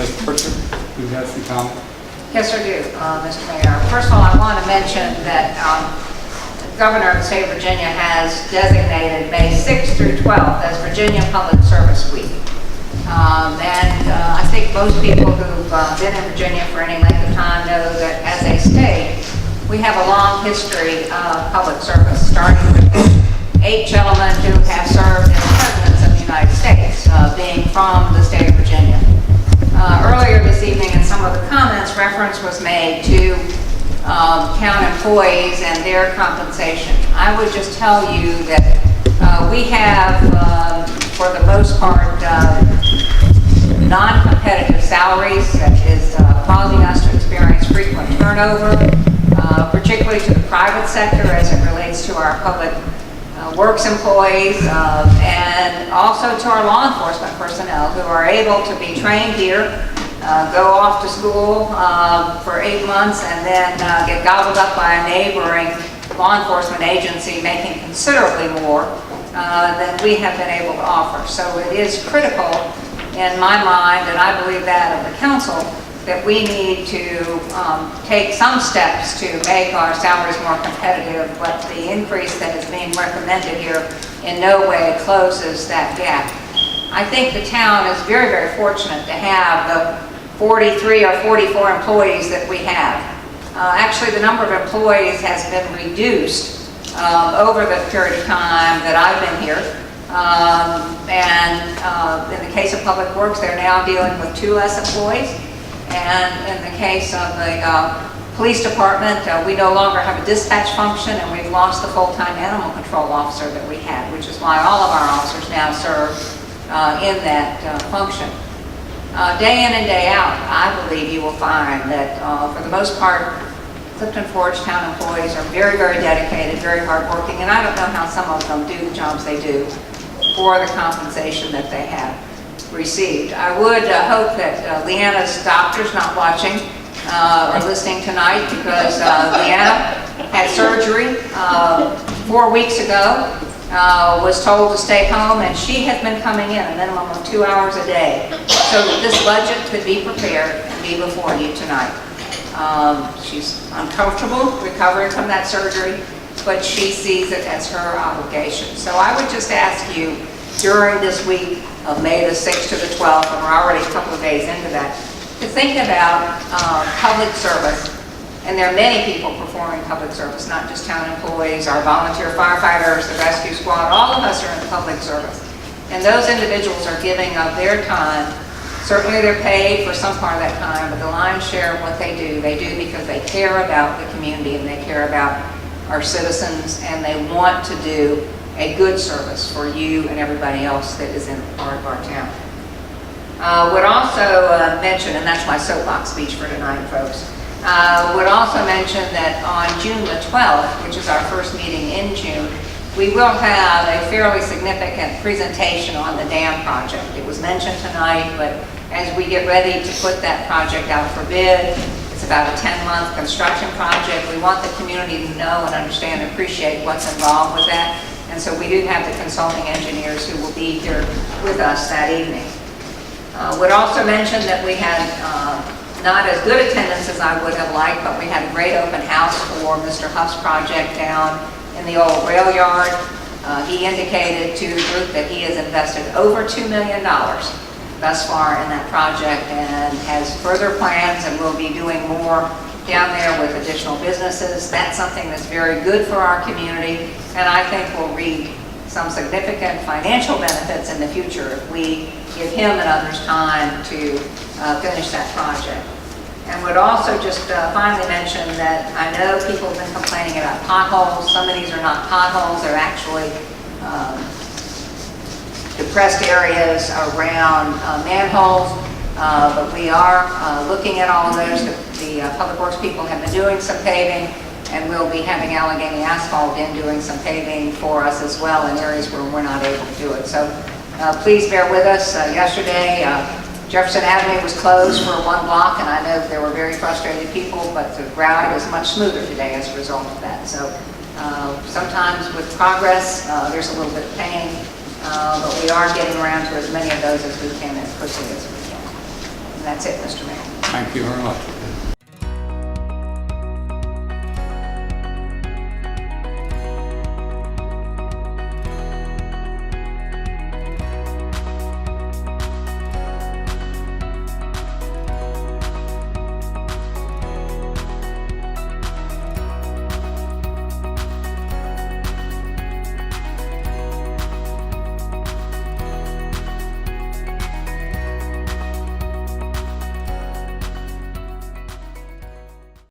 Ms. Burcham, who has some comment. Yes, I do, Mr. Mayor. First of all, I want to mention that the Governor of the state of Virginia has designated May 6th through 12th as Virginia Public Service Week. I think most people who've been in Virginia for any length of time know that as a state, we have a long history of public service, starting with the 8 gentlemen who have served as presidents of the United States, being from the state of Virginia. Earlier this evening in some of the comments, reference was made to town employees and their compensation. I would just tell you that we have, for the most part, non-competitive salaries that is causing us to experience frequent turnover, particularly to the private sector as it relates to our public works employees, and also to our law enforcement personnel who are able to be trained here, go off to school for 8 months, and then get gobbled up by a neighboring law enforcement agency making considerably more than we have been able to offer. So it is critical in my mind, and I believe that of the council, that we need to take some steps to make our salaries more competitive, but the increase that is being recommended here in no way closes that gap. I think the town is very, very fortunate to have the 43 or 44 employees that we have. Actually, the number of employees has been reduced over the period of time that I've been here. In the case of Public Works, they're now dealing with 2 less employees. And in the case of the police department, we no longer have a dispatch function, and we've lost the full-time animal control officer that we had, which is why all of our officers now serve in that function. Day in and day out, I believe you will find that for the most part, Clifton Forge town employees are very, very dedicated, very hardworking, and I don't know how some of them do the jobs they do for the compensation that they have received. I would hope that Leanna's doctor's not watching or listening tonight, because Leanna had surgery 4 weeks ago, was told to stay home, and she has been coming in a minimum of 2 hours a day so that this budget could be prepared and be before you tonight. She's uncomfortable recovering from that surgery, but she sees it as her obligation. So I would just ask you, during this week of May the 6th to the 12th, and we're already a couple of days into that, to think about public service. And there are many people performing public service, not just town employees, our volunteer firefighters, the rescue squad, all of us are in public service. And those individuals are giving of their time. Certainly they're paid for some part of that time, but the lion's share of what they do because they care about the community and they care about our citizens, and they want to do a good service for you and everybody else that is in part of our town. Would also mention, and that's my soapbox speech for tonight, folks, would also mention that on June the 12th, which is our first meeting in June, we will have a fairly significant presentation on the dam project. It was mentioned tonight, but as we get ready to put that project out for bid, it's about a 10-month construction project. We want the community to know and understand and appreciate what's involved with that. And so we do have the consulting engineers who will be here with us that evening. Would also mention that we had not as good attendance as I would have liked, but we had a great open house for Mr. Huff's project down in the old rail yard. He indicated to the group that he has invested over $2 million thus far in that project and has further plans and will be doing more down there with additional businesses. That's something that's very good for our community, and I think will reap some significant financial benefits in the future if we give him and others time to finish that project. And would also just finally mention that I know people have been complaining about potholes. Some of these are not potholes, they're actually depressed areas around manholes. But we are looking at all of those. The Public Works people have been doing some paving, and we'll be having Allegheny Asphalt in doing some paving for us as well in areas where we're not able to do it. So please bear with us. Yesterday, Jefferson Avenue was closed for 1 block, and I know there were very frustrated people, but the route is much smoother today as a result of that. So sometimes with progress, there's a little bit of pain, but we are getting around to as many of those as we can as quickly as we can. And that's it, Mr. Mayor. Thank you very much.